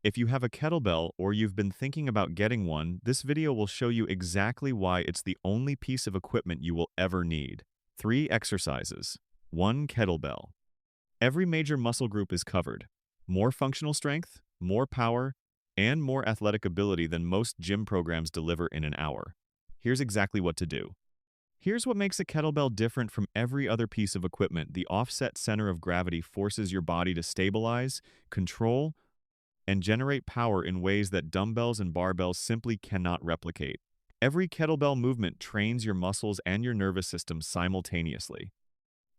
If you have a kettlebell or you've been thinking about getting one, this video will show you exactly why it's the only piece of equipment you will ever need. 3 exercises. 1 kettlebell. Every major muscle group is covered. More functional strength, more power, and more athletic ability than most gym programs deliver in an hour. Here's exactly what to do. Here's what makes a kettlebell different from every other piece of equipment. The offset center of gravity forces your body to stabilize, control, and generate power in ways that dumbbells and barbells simply cannot replicate. Every kettlebell movement trains your muscles and your nervous system simultaneously.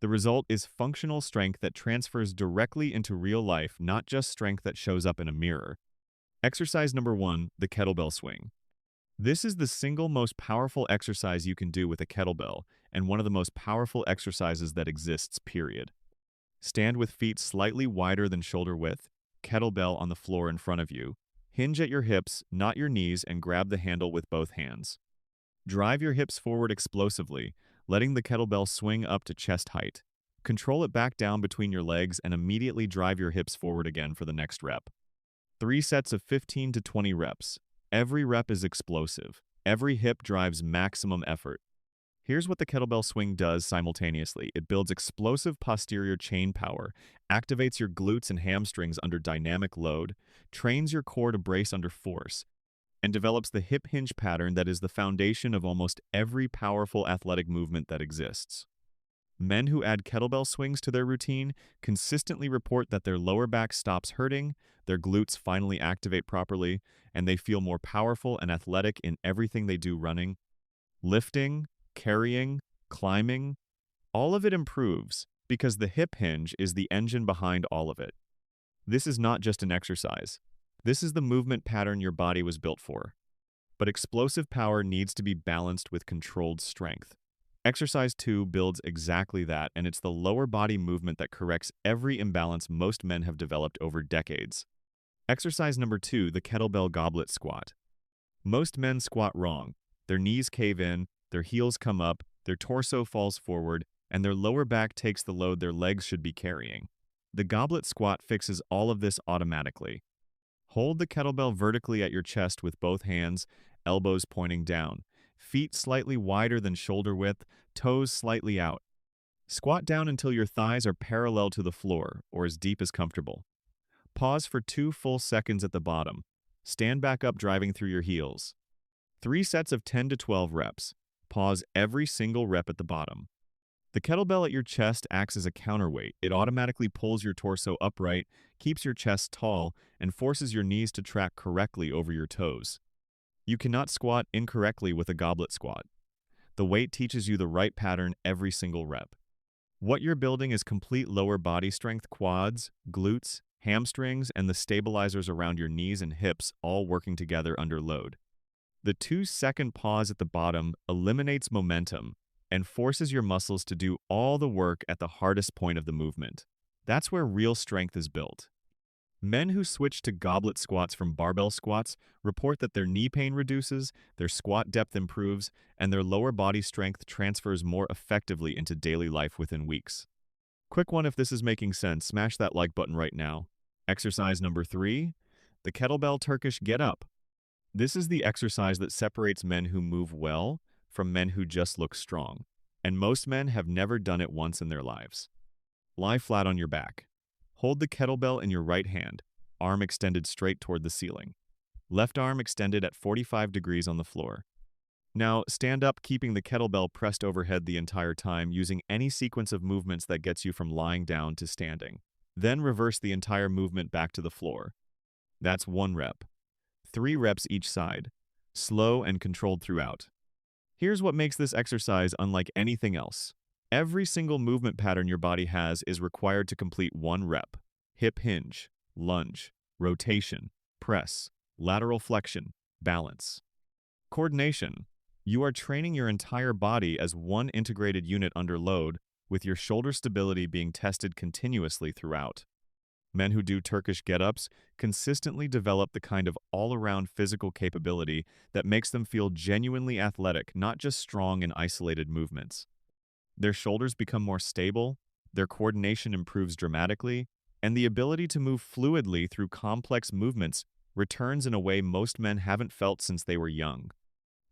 The result is functional strength that transfers directly into real life, not just strength that shows up in a mirror. Exercise number 1, the kettlebell swing. This is the single most powerful exercise you can do with a kettlebell, and one of the most powerful exercises that exists, period. Stand with feet slightly wider than shoulder width, kettlebell on the floor in front of you. Hinge at your hips, not your knees, and grab the handle with both hands. Drive your hips forward explosively, letting the kettlebell swing up to chest height. Control it back down between your legs and immediately drive your hips forward again for the next rep. 3 sets of 15 to 20 reps. Every rep is explosive. Every hip drives maximum effort. Here's what the kettlebell swing does simultaneously. It builds explosive posterior chain power, activates your glutes and hamstrings under dynamic load, trains your core to brace under force, and develops the hip hinge pattern that is the foundation of almost every powerful athletic movement that exists. Men who add kettlebell swings to their routine consistently report that their lower back stops hurting, their glutes finally activate properly, and they feel more powerful and athletic in everything they do: running, lifting, carrying, climbing. All of it improves because the hip hinge is the engine behind all of it. This is not just an exercise. This is the movement pattern your body was built for. But explosive power needs to be balanced with controlled strength. Exercise 2 builds exactly that, and it's the lower body movement that corrects every imbalance most men have developed over decades. Exercise number 2, the kettlebell goblet squat. Most men squat wrong. Their knees cave in, their heels come up, their torso falls forward, and their lower back takes the load their legs should be carrying. The goblet squat fixes all of this automatically. Hold the kettlebell vertically at your chest with both hands, elbows pointing down. Feet slightly wider than shoulder width, toes slightly out. Squat down until your thighs are parallel to the floor, or as deep as comfortable. Pause for 2 full seconds at the bottom. Stand back up, driving through your heels. 3 sets of 10 to 12 reps. Pause every single rep at the bottom. The kettlebell at your chest acts as a counterweight. It automatically pulls your torso upright, keeps your chest tall, and forces your knees to track correctly over your toes. You cannot squat incorrectly with a goblet squat. The weight teaches you the right pattern every single rep. What you're building is complete lower body strength: quads, glutes, hamstrings, and the stabilizers around your knees and hips all working together under load. The 2-second pause at the bottom eliminates momentum and forces your muscles to do all the work at the hardest point of the movement. That's where real strength is built. Men who switch to goblet squats from barbell squats report that their knee pain reduces, their squat depth improves, and their lower body strength transfers more effectively into daily life within weeks. Quick one: if this is making sense, smash that like button right now. Exercise number 3, the kettlebell Turkish Get Up. This is the exercise that separates men who move well from men who just look strong, and most men have never done it once in their lives. Lie flat on your back. Hold the kettlebell in your right hand, arm extended straight toward the ceiling. Left arm extended at 45 degrees on the floor. Now, stand up, keeping the kettlebell pressed overhead the entire time, using any sequence of movements that gets you from lying down to standing. Then reverse the entire movement back to the floor. That's 1 rep. 3 reps each side, slow and controlled throughout. Here's what makes this exercise unlike anything else. Every single movement pattern your body has is required to complete 1 rep. Hip hinge, lunge, rotation, press, lateral flexion, balance. Coordination. You are training your entire body as one integrated unit under load, with your shoulder stability being tested continuously throughout. Men who do Turkish get-ups consistently develop the kind of all-around physical capability that makes them feel genuinely athletic, not just strong in isolated movements. Their shoulders become more stable, their coordination improves dramatically, And the ability to move fluidly through complex movements returns in a way most men haven't felt since they were young.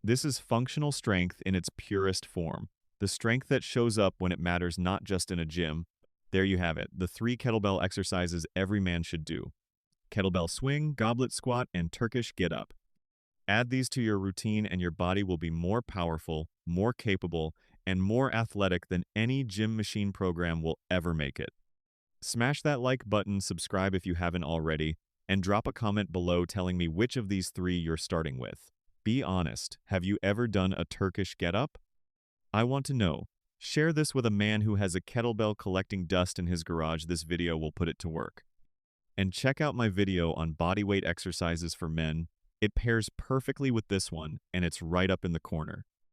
This is functional strength in its purest form, the strength that shows up when it matters not just in a gym. There you have it, the 3 kettlebell exercises every man should do. Kettlebell swing, goblet squat, and Turkish get up. Add these to your routine and your body will be more powerful, more capable, and more athletic than any gym machine program will ever make it. Smash that like button, subscribe if you haven't already, and drop a comment below telling me which of these 3 you're starting with. Be honest, have you ever done a Turkish get up? I want to know. Share this with a man who has a kettlebell collecting dust in his garage. This video will put it to work. And check out my video on bodyweight exercises for men. It pairs perfectly with this one, and it's right up in the corner.